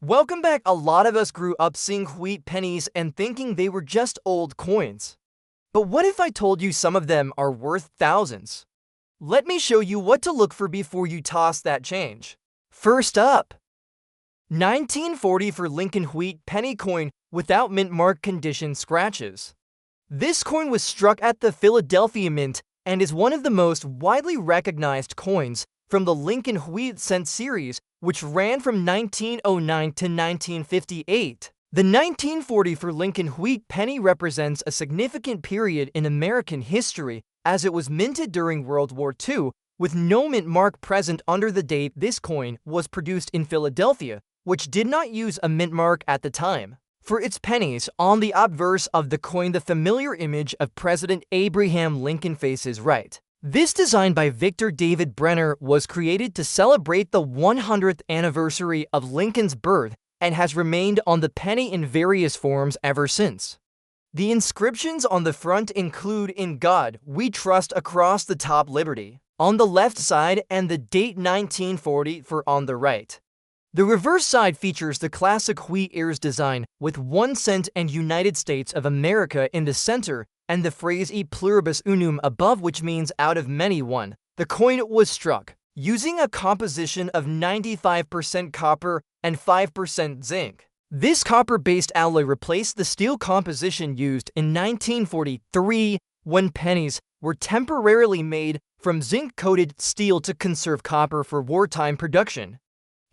Welcome back. A lot of us grew up seeing wheat pennies and thinking they were just old coins. But what if I told you some of them are worth thousands? Let me show you what to look for before you toss that change. First up, 1940 for Lincoln Wheat penny coin without mint mark condition scratches. This coin was struck at the Philadelphia Mint and is one of the most widely recognized coins from the Lincoln Wheat cent series, which ran from 1909 to 1958. The 1940 for Lincoln Wheat penny represents a significant period in American history, as it was minted during World War II, with no mint mark present under the date this coin was produced in Philadelphia, which did not use a mint mark at the time. For its pennies, on the obverse of the coin, the familiar image of President Abraham Lincoln faces right. This design by Victor David Brenner was created to celebrate the 100th anniversary of Lincoln's birth and has remained on the penny in various forms ever since. The inscriptions on the front include "In God We Trust" across the top, Liberty on the left side, and the date 1940 for on the right. The reverse side features the classic wheat ears design with 1 cent and United States of America in the center and the phrase "E pluribus unum" above, which means "out of many one." The coin was struck using a composition of 95% copper and 5% zinc. This copper-based alloy replaced the steel composition used in 1943 when pennies were temporarily made from zinc-coated steel to conserve copper for wartime production.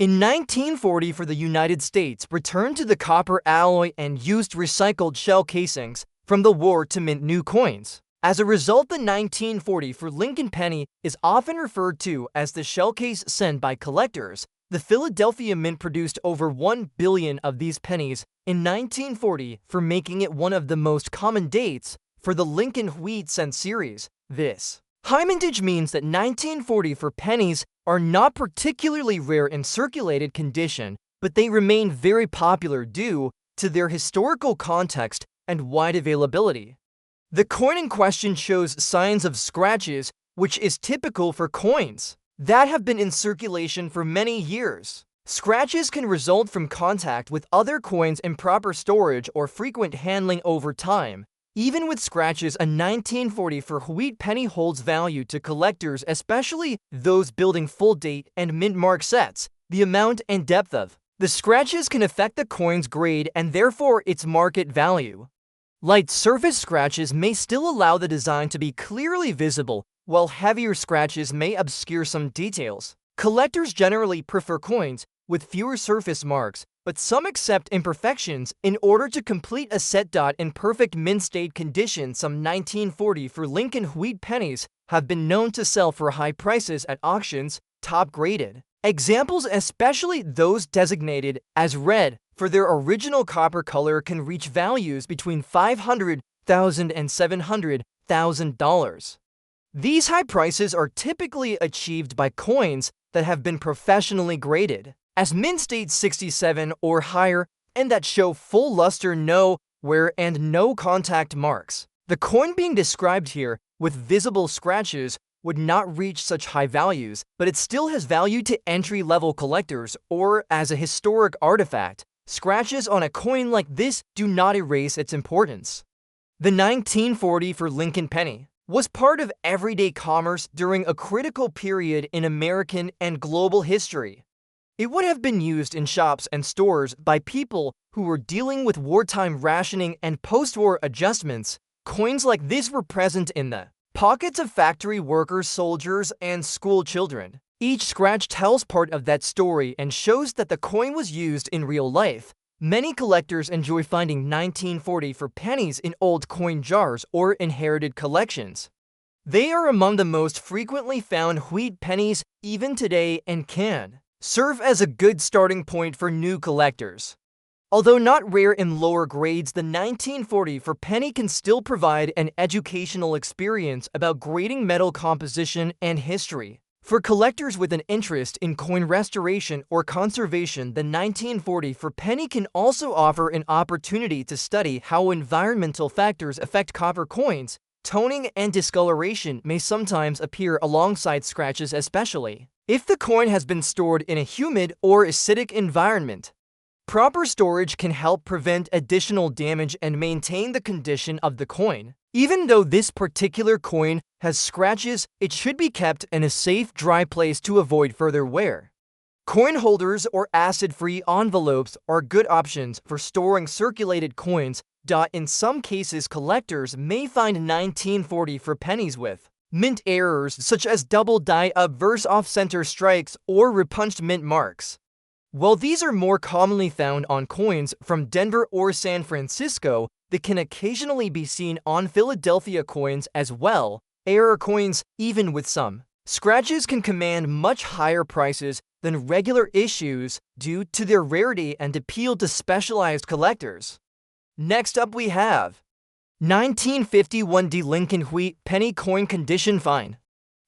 In 1940 for the United States, returned to the copper alloy and used recycled shell casings from the war to mint new coins. As a result, the 1940 for Lincoln penny is often referred to as the shell case cent by collectors. The Philadelphia Mint produced over 1 billion of these pennies in 1940, for making it one of the most common dates for the Lincoln Wheat cent series. This high mintage means that 1940 for pennies are not particularly rare in circulated condition, but they remain very popular due to their historical context and wide availability. The coin in question shows signs of scratches, which is typical for coins that have been in circulation for many years. Scratches can result from contact with other coins, improper storage, or frequent handling over time. Even with scratches, a 1940 for wheat penny holds value to collectors, especially those building full date and mint mark sets. The amount and depth of the scratches can affect the coin's grade and therefore its market value. Light surface scratches may still allow the design to be clearly visible, while heavier scratches may obscure some details. Collectors generally prefer coins with fewer surface marks, but some accept imperfections in order to complete a set. In perfect mint state condition, some 1940 for Lincoln Wheat pennies have been known to sell for high prices at auctions, top graded. Examples, especially those designated as red for their original copper color, can reach values between $500,000 and $700,000. These high prices are typically achieved by coins that have been professionally graded as mint state 67 or higher and that show full luster, no wear, and no contact marks. The coin being described here with visible scratches would not reach such high values, but it still has value to entry-level collectors or as a historic artifact. Scratches on a coin like this do not erase its importance. The 1940 for Lincoln penny was part of everyday commerce during a critical period in American and global history. It would have been used in shops and stores by people who were dealing with wartime rationing and post-war adjustments. Coins like this were present in the pockets of factory workers, soldiers, and school children. Each scratch tells part of that story and shows that the coin was used in real life. Many collectors enjoy finding 1940 for pennies in old coin jars or inherited collections. They are among the most frequently found wheat pennies even today and can serve as a good starting point for new collectors. Although not rare in lower grades, the 1940 for penny can still provide an educational experience about grading metal composition and history. For collectors with an interest in coin restoration or conservation, the 1940 for penny can also offer an opportunity to study how environmental factors affect copper coins. Toning and discoloration may sometimes appear alongside scratches, especially if the coin has been stored in a humid or acidic environment. Proper storage can help prevent additional damage and maintain the condition of the coin. Even though this particular coin has scratches, it should be kept in a safe, dry place to avoid further wear. Coin holders or acid-free envelopes are good options for storing circulated coins. In some cases, collectors may find 1940 for pennies with mint errors such as double die obverse off-center strikes or repunched mint marks. While these are more commonly found on coins from Denver or San Francisco, they can occasionally be seen on Philadelphia coins as well. Error coins, even with some scratches, can command much higher prices than regular issues due to their rarity and appeal to specialized collectors. Next up we have 1951 Lincoln Wheat Penny Coin Condition Fine.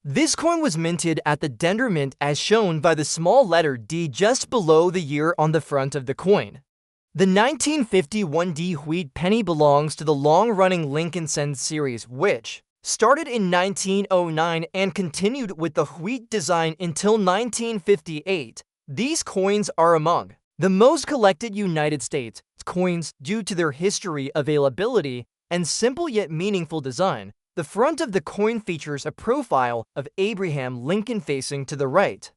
This coin was minted at the Denver Mint as shown by the small letter D just below the year on the front of the coin. The 1951 Wheat penny belongs to the long-running Lincoln Cents series, which started in 1909 and continued with the wheat design until 1958. These coins are among the most collected United States coins due to their history, availability, and simple yet meaningful design. The front of the coin features a profile of Abraham Lincoln facing to the right.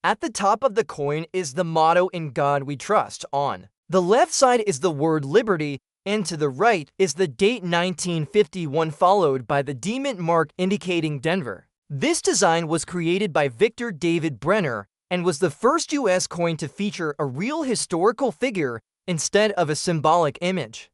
At the top of the coin is the motto "In God We Trust." On the left side is the word liberty, and to the right is the date 1951 followed by the D-Mint mark indicating Denver. This design was created by Victor David Brenner and was the first U.S. coin to feature a real historical figure instead of a symbolic image.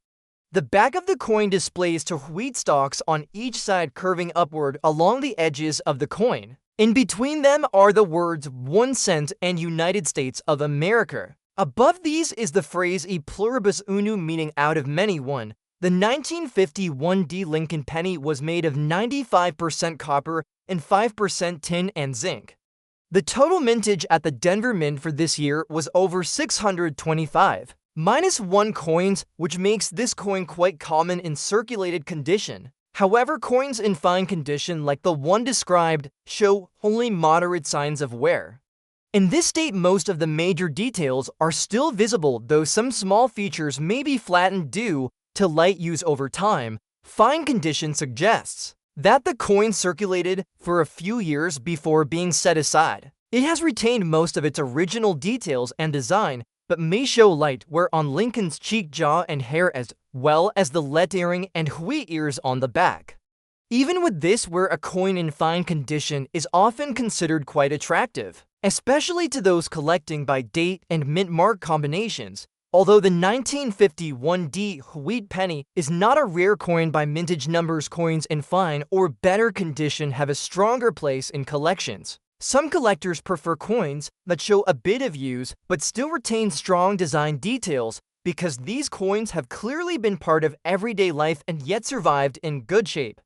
The back of the coin displays two wheat stalks on each side curving upward along the edges of the coin. In between them are the words 1 cent and United States of America. Above these is the phrase E pluribus unum, meaning out of many one. The 1951 Lincoln penny was made of 95% copper and 5% tin and zinc. The total mintage at the Denver Mint for this year was over 625. -1 coins, which makes this coin quite common in circulated condition. However, coins in fine condition like the one described show only moderate signs of wear. In this state, most of the major details are still visible, though some small features may be flattened due to light use over time. Fine condition suggests that the coin circulated for a few years before being set aside. It has retained most of its original details and design, but may show light wear on Lincoln's cheek, jaw, and hair, as well as the lettering and wheat ears on the back. Even with this wear, a coin in fine condition is often considered quite attractive, especially to those collecting by date and mint mark combinations. Although the 1951 wheat penny is not a rare coin by mintage numbers, coins in fine or better condition have a stronger place in collections. Some collectors prefer coins that show a bit of use but still retain strong design details because these coins have clearly been part of everyday life and yet survived in good shape.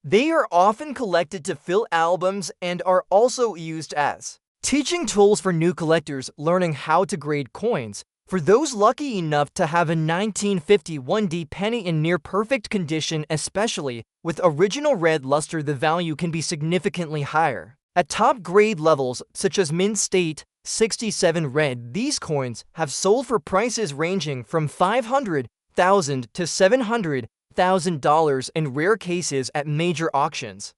They are often collected to fill albums and are also used as teaching tools for new collectors learning how to grade coins. For those lucky enough to have a 1951 penny in near perfect condition, especially with original red luster, the value can be significantly higher. At top grade levels, such as Mint State 67 Red, these coins have sold for prices ranging from $500,000 to $700,000 in rare cases at major auctions.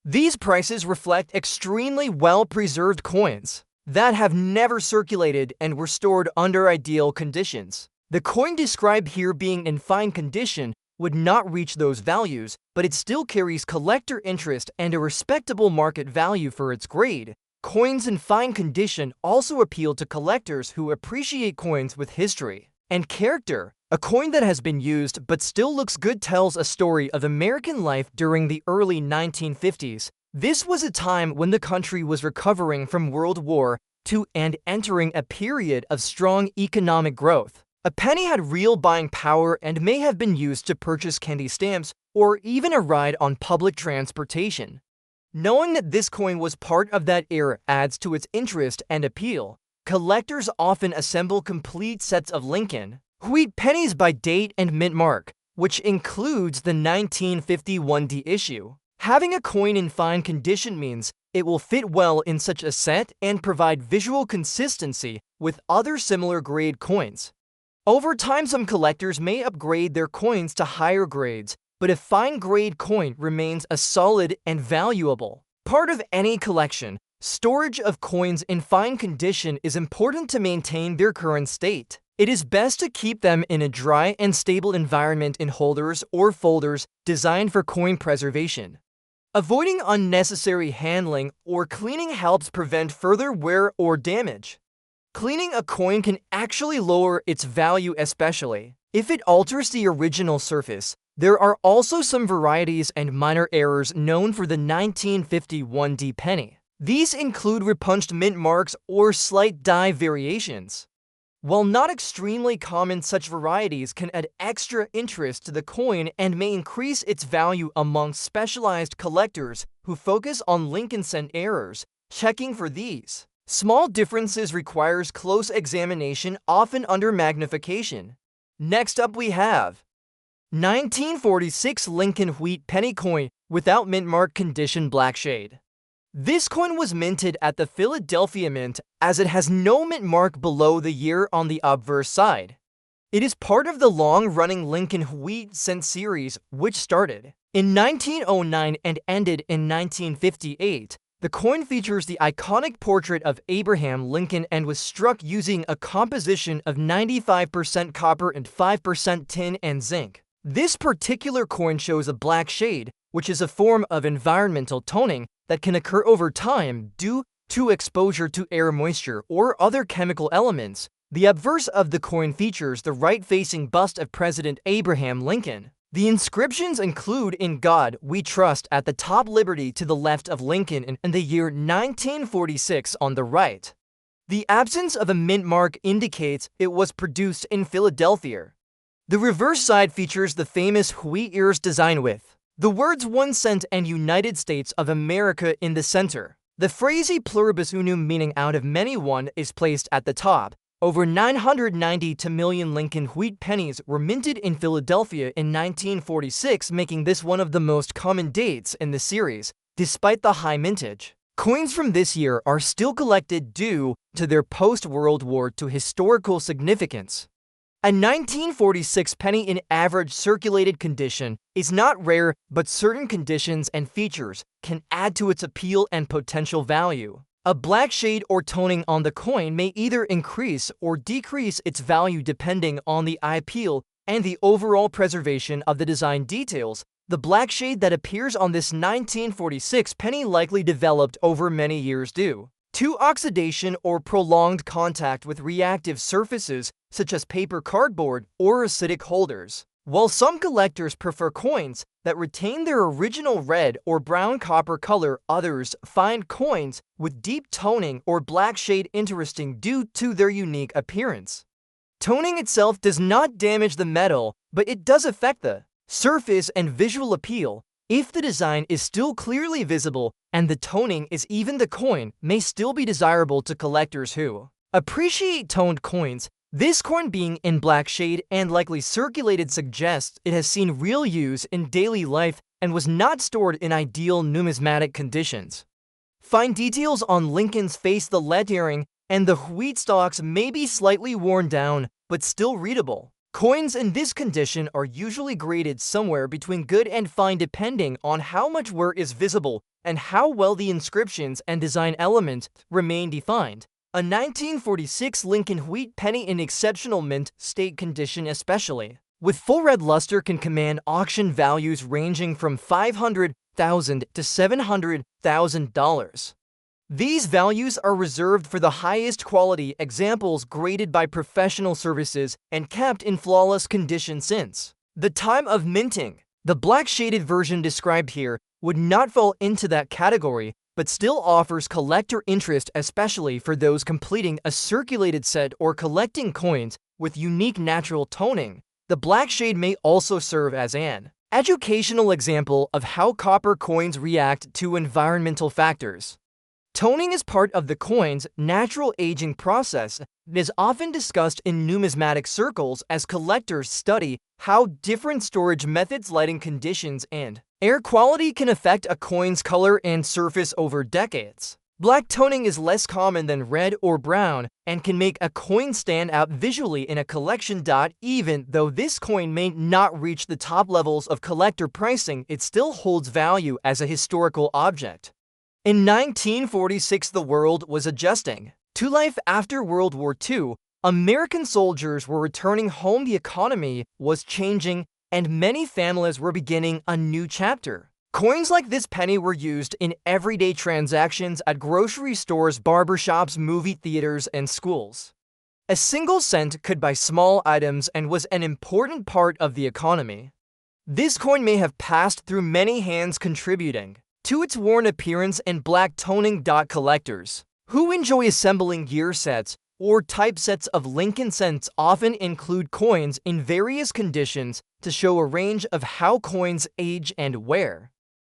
These prices reflect extremely well-preserved coins that have never circulated and were stored under ideal conditions. The coin described here being in fine condition would not reach those values, but it still carries collector interest and a respectable market value for its grade. Coins in fine condition also appeal to collectors who appreciate coins with history and character. A coin that has been used but still looks good tells a story of American life during the early 1950s. This was a time when the country was recovering from World War II and entering a period of strong economic growth. A penny had real buying power and may have been used to purchase candy stamps or even a ride on public transportation. Knowing that this coin was part of that era adds to its interest and appeal. Collectors often assemble complete sets of Lincoln Wheat pennies by date and mint mark, which includes the 1951 issue. Having a coin in fine condition means it will fit well in such a set and provide visual consistency with other similar grade coins. Over time, some collectors may upgrade their coins to higher grades, but a fine-grade coin remains a solid and valuable part of any collection. Storage of coins in fine condition is important to maintain their current state. It is best to keep them in a dry and stable environment in holders or folders designed for coin preservation. Avoiding unnecessary handling or cleaning helps prevent further wear or damage. Cleaning a coin can actually lower its value, especially if it alters the original surface. There are also some varieties and minor errors known for the 1951 D penny. These include repunched mint marks or slight die variations. While not extremely common, such varieties can add extra interest to the coin and may increase its value among specialized collectors who focus on Lincoln cent errors. Checking for these small differences requires close examination, often under magnification. Next up we have 1946 Lincoln wheat penny coin without mint mark condition, black shade. This coin was minted at the Philadelphia Mint as it has no mint mark below the year on the obverse side. It is part of the long-running Lincoln wheat cent series, which started in 1909 and ended in 1958. The coin features the iconic portrait of Abraham Lincoln and was struck using a composition of 95% copper and 5% tin and zinc. This particular coin shows a black shade, which is a form of environmental toning that can occur over time due to exposure to air, moisture, or other chemical elements. The obverse of the coin features the right-facing bust of President Abraham Lincoln. The inscriptions include "In God We Trust" at the top, "Liberty" to the left of Lincoln, and the year 1946 on the right. The absence of a mint mark indicates it was produced in Philadelphia. The reverse side features the famous wheat ears design with the words 1 cent and United States of America in the center. The phrase "E pluribus unum," meaning out of many one, is placed at the top. Over 990 million Lincoln wheat pennies were minted in Philadelphia in 1946, making this one of the most common dates in the series. Despite the high mintage, coins from this year are still collected due to their post-World War II historical significance. A 1946 penny in average circulated condition is not rare, but certain conditions and features can add to its appeal and potential value. A black shade or toning on the coin may either increase or decrease its value depending on the eye appeal and the overall preservation of the design details. The black shade that appears on this 1946 penny likely developed over many years due to oxidation or prolonged contact with reactive surfaces such as paper, cardboard, or acidic holders. While some collectors prefer coins that retain their original red or brown copper color, others find coins with deep toning or black shade interesting due to their unique appearance. Toning itself does not damage the metal, but it does affect the surface and visual appeal. If the design is still clearly visible and the toning is even, the coin may still be desirable to collectors who appreciate toned coins. This coin being in black shade and likely circulated suggests it has seen real use in daily life and was not stored in ideal numismatic conditions. Fine details on Lincoln's face, the lettering, and the wheat stalks may be slightly worn down, but still readable. Coins in this condition are usually graded somewhere between good and fine depending on how much wear is visible and how well the inscriptions and design elements remain defined. A 1946 Lincoln wheat penny in exceptional mint state condition, especially with full red luster, can command auction values ranging from $500,000 to $700,000. These values are reserved for the highest quality examples graded by professional services and kept in flawless condition since the time of minting. The black shaded version described here would not fall into that category, but still offers collector interest, especially for those completing a circulated set or collecting coins with unique natural toning. The black shade may also serve as an educational example of how copper coins react to environmental factors. Toning is part of the coin's natural aging process and is often discussed in numismatic circles as collectors study how different storage methods, lighting conditions, and air quality can affect a coin's color and surface over decades. Black toning is less common than red or brown and can make a coin stand out visually in a collection. Even though this coin may not reach the top levels of collector pricing, it still holds value as a historical object. In 1946, the world was adjusting to life after World War II. American soldiers were returning home, the economy was changing, and many families were beginning a new chapter. Coins like this penny were used in everyday transactions at grocery stores, barbershops, movie theaters, and schools. A single cent could buy small items and was an important part of the economy. This coin may have passed through many hands, contributing to its worn appearance and black toning. Collectors who enjoy assembling year sets or typesets of Lincoln cents often include coins in various conditions to show a range of how coins age and wear.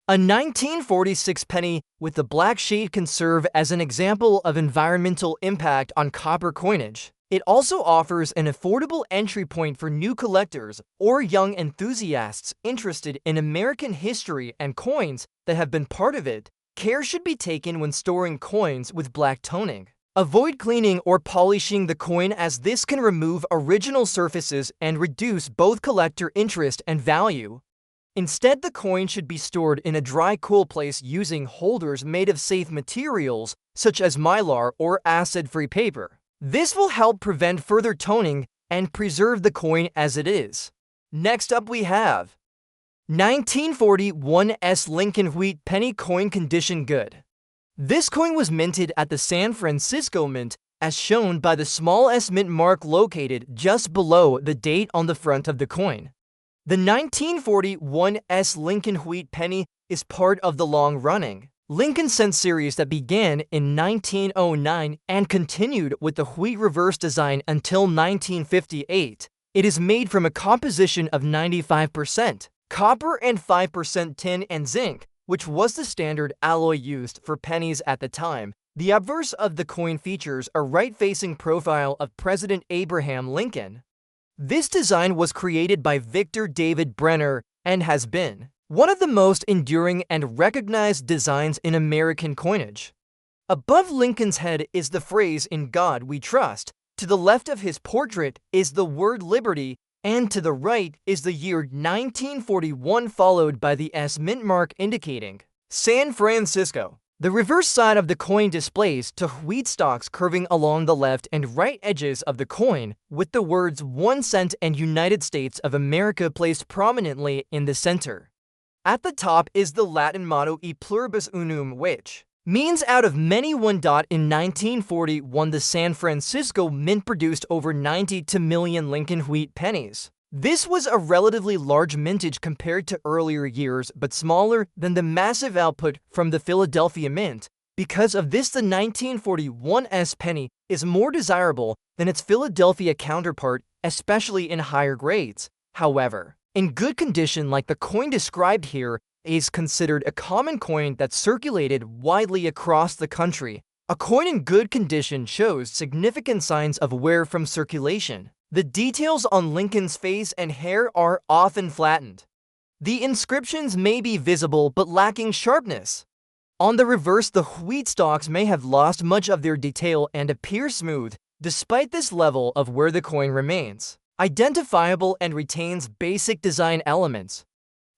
A 1946 penny with the black shade can serve as an example of environmental impact on copper coinage. It also offers an affordable entry point for new collectors or young enthusiasts interested in American history and coins that have been part of it. Care should be taken when storing coins with black toning. Avoid cleaning or polishing the coin, as this can remove original surfaces and reduce both collector interest and value. Instead, the coin should be stored in a dry, cool place using holders made of safe materials such as mylar or acid-free paper. This will help prevent further toning and preserve the coin as it is. Next up we have 1941 Lincoln Wheat Penny Coin, condition good. This coin was minted at the San Francisco Mint, as shown by the small S mint mark located just below the date on the front of the coin. The 1941 Lincoln Wheat Penny is part of the long-running Lincoln cent series that began in 1909 and continued with the wheat reverse design until 1958. It is made from a composition of 95% copper and 5% tin and zinc, which was the standard alloy used for pennies at the time. The obverse of the coin features a right-facing profile of President Abraham Lincoln. This design was created by Victor David Brenner and has been one of the most enduring and recognized designs in American coinage. Above Lincoln's head is the phrase "In God We Trust," to the left of his portrait is the word liberty, and to the right is the year 1941 followed by the S mint mark indicating San Francisco. The reverse side of the coin displays two wheat stalks curving along the left and right edges of the coin, with the words 1 cent and United States of America placed prominently in the center. At the top is the Latin motto E pluribus unum, which means out of many one. In 1941, the San Francisco Mint produced over 92 million Lincoln Wheat pennies. This was a relatively large mintage compared to earlier years, but smaller than the massive output from the Philadelphia Mint. Because of this, the 1941 penny is more desirable than its Philadelphia counterpart, especially in higher grades. However, in good condition like the coin described here, is considered a common coin that circulated widely across the country. A coin in good condition shows significant signs of wear from circulation. The details on Lincoln's face and hair are often flattened. The inscriptions may be visible but lacking sharpness. On the reverse, the wheat stalks may have lost much of their detail and appear smooth. Despite this level of wear, the coin remains identifiable and retains basic design elements.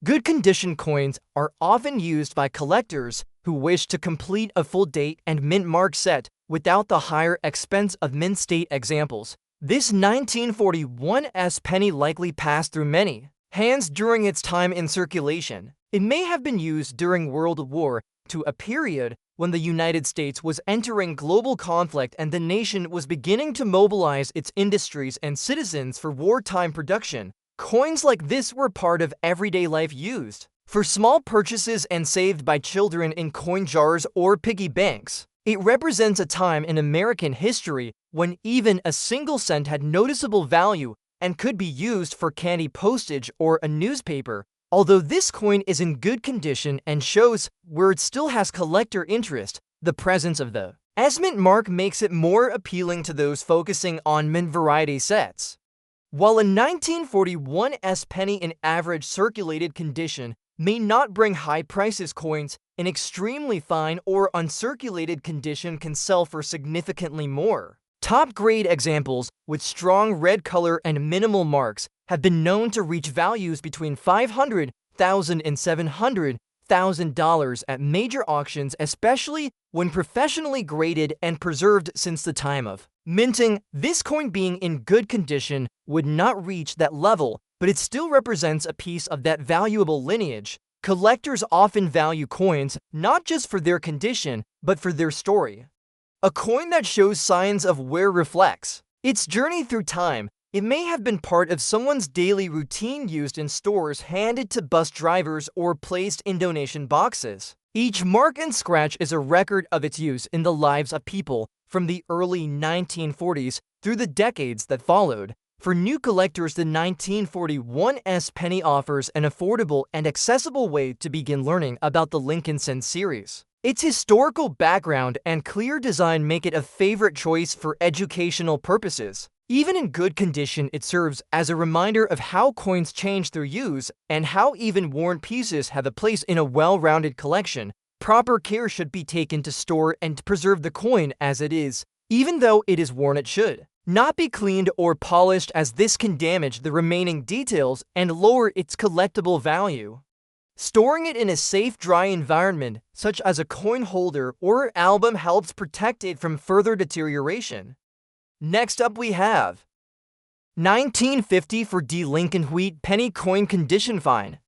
Good condition coins are often used by collectors who wish to complete a full date and mint mark set without the higher expense of mint state examples. This 1941 penny likely passed through many hands during its time in circulation. It may have been used during World War II, a period when the United States was entering global conflict and the nation was beginning to mobilize its industries and citizens for wartime production. Coins like this were part of everyday life, used for small purchases and saved by children in coin jars or piggy banks. It represents a time in American history when even a single cent had noticeable value and could be used for candy, postage, or a newspaper. Although this coin is in good condition and shows where it still has collector interest, the presence of the S mint mark makes it more appealing to those focusing on mint variety sets. While a 1941 penny in average circulated condition may not bring high prices, coins in extremely fine or uncirculated condition can sell for significantly more. Top-grade examples with strong red color and minimal marks have been known to reach values between $500,000 and $700,000 at major auctions, especially when professionally graded and preserved since the time of minting. This coin, being in good condition, would not reach that level, but it still represents a piece of that valuable lineage. Collectors often value coins not just for their condition, but for their story. A coin that shows signs of wear reflects its journey through time. It may have been part of someone's daily routine, used in stores, handed to bus drivers, or placed in donation boxes. Each mark and scratch is a record of its use in the lives of people from the early 1940s through the decades that followed. For new collectors, the 1941's penny offers an affordable and accessible way to begin learning about the Lincoln Cent series. Its historical background and clear design make it a favorite choice for educational purposes. Even in good condition, it serves as a reminder of how coins change through use and how even worn pieces have a place in a well-rounded collection. Proper care should be taken to store and preserve the coin as it is. Even though it is worn, it should not be cleaned or polished, as this can damage the remaining details and lower its collectible value. Storing it in a safe, dry environment, such as a coin holder or album, helps protect it from further deterioration. Next up, we have 1950 for D. Lincoln Wheat Penny Coin Condition Fine.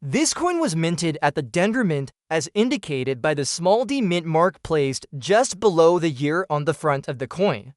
This coin was minted at the Denver Mint, as indicated by the small D mint mark placed just below the year on the front of the coin.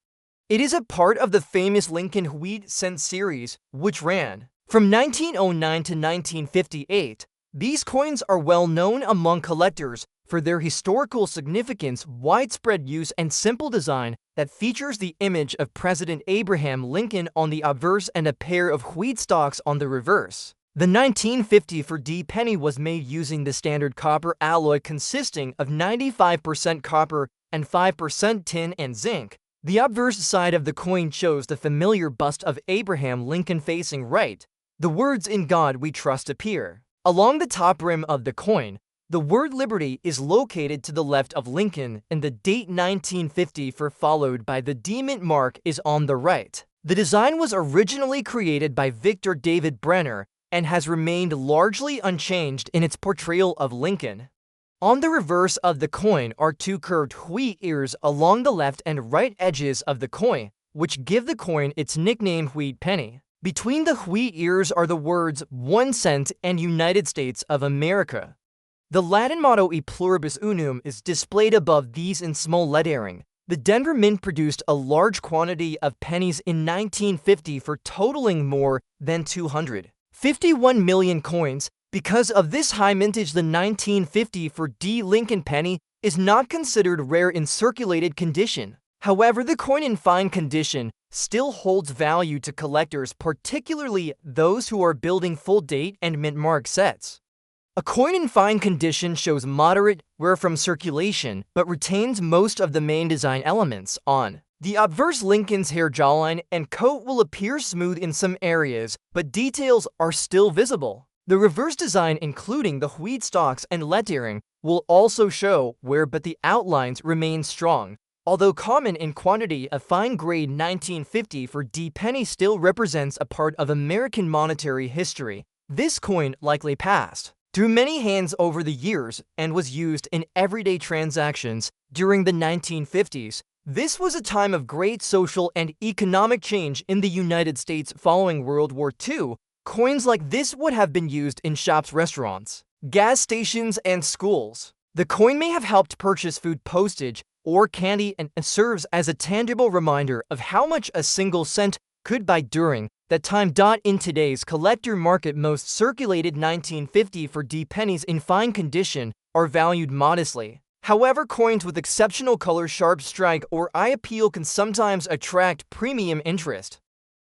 It is a part of the famous Lincoln Wheat Cent series, which ran from 1909 to 1958. These coins are well known among collectors for their historical significance, widespread use, and simple design that features the image of President Abraham Lincoln on the obverse and a pair of wheat stalks on the reverse. The 1950 for D penny was made using the standard copper alloy, consisting of 95% copper and 5% tin and zinc. The obverse side of the coin shows the familiar bust of Abraham Lincoln facing right. The words "In God We Trust" appear along the top rim of the coin. The word "Liberty" is located to the left of Lincoln, and the date 1950 followed by the D mint mark is on the right. The design was originally created by Victor David Brenner and has remained largely unchanged in its portrayal of Lincoln. On the reverse of the coin are two curved wheat ears along the left and right edges of the coin, which give the coin its nickname Wheat Penny. Between the wheat ears are the words 1 cent and United States of America. The Latin motto E Pluribus Unum is displayed above these in small lettering. The Denver Mint produced a large quantity of pennies in 1950 totaling more than 251 million coins. Because of this high mintage, the 1950 for D Lincoln penny is not considered rare in circulated condition. However, the coin in fine condition still holds value to collectors, particularly those who are building full date and mint mark sets. A coin in fine condition shows moderate wear from circulation, but retains most of the main design elements. On the obverse, Lincoln's hair, jawline, and coat will appear smooth in some areas, but details are still visible. The reverse design, including the wheat stalks and lettering, will also show wear, but the outlines remain strong. Although common in quantity, a fine-grade 1950 for D penny still represents a part of American monetary history. This coin likely passed through many hands over the years and was used in everyday transactions during the 1950s. This was a time of great social and economic change in the United States following World War II. Coins like this would have been used in shops, restaurants, gas stations, and schools. The coin may have helped purchase food, postage, or candy, and serves as a tangible reminder of how much a single cent could buy during that time. In today's collector market, most circulated 1950 for D pennies in fine condition are valued modestly. However, coins with exceptional color, sharp strike, or eye appeal can sometimes attract premium interest.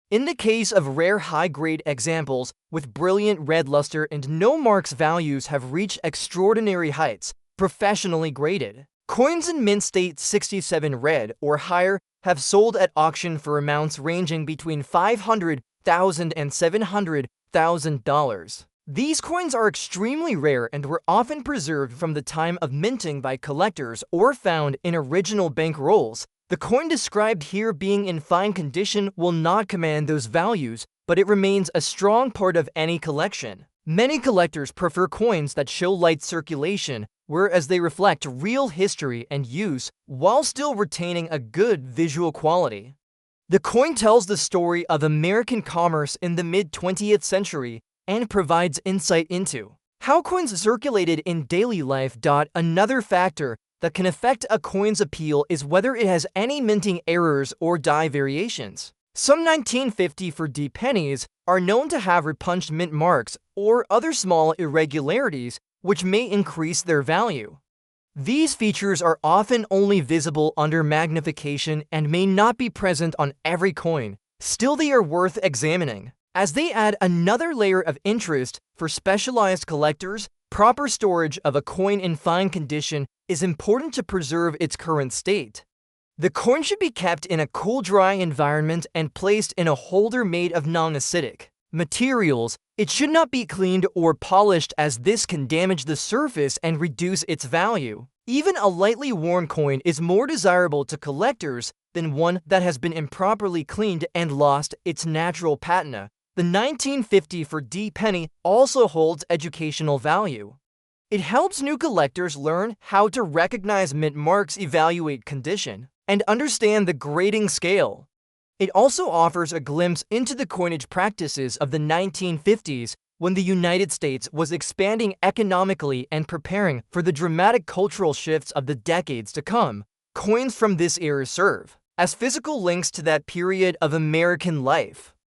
In the case of rare high-grade examples with brilliant red luster and no marks, values have reached extraordinary heights. Professionally graded coins in mint state 67 red or higher have sold at auction for amounts ranging between $500,000 and $700,000. These coins are extremely rare and were often preserved from the time of minting by collectors or found in original bank rolls. The coin described here being in fine condition will not command those values, but it remains a strong part of any collection. Many collectors prefer coins that show light circulation, whereas they reflect real history and use while still retaining a good visual quality. The coin tells the story of American commerce in the mid-20th century and provides insight into how coins circulated in daily life. Another factor that can affect a coin's appeal is whether it has any minting errors or die variations. Some 1950 for D pennies are known to have repunched mint marks or other small irregularities which may increase their value. These features are often only visible under magnification and may not be present on every coin. Still, they are worth examining, as they add another layer of interest for specialized collectors. Proper storage of a coin in fine condition is important to preserve its current state. The coin should be kept in a cool, dry environment and placed in a holder made of non-acidic materials. It should not be cleaned or polished, as this can damage the surface and reduce its value. Even a lightly worn coin is more desirable to collectors than one that has been improperly cleaned and lost its natural patina. The 1950 for D penny also holds educational value. It helps new collectors learn how to recognize mint marks, evaluate condition, and understand the grading scale. It also offers a glimpse into the coinage practices of the 1950s, when the United States was expanding economically and preparing for the dramatic cultural shifts of the decades to come. Coins from this era serve as physical links to that period of American life.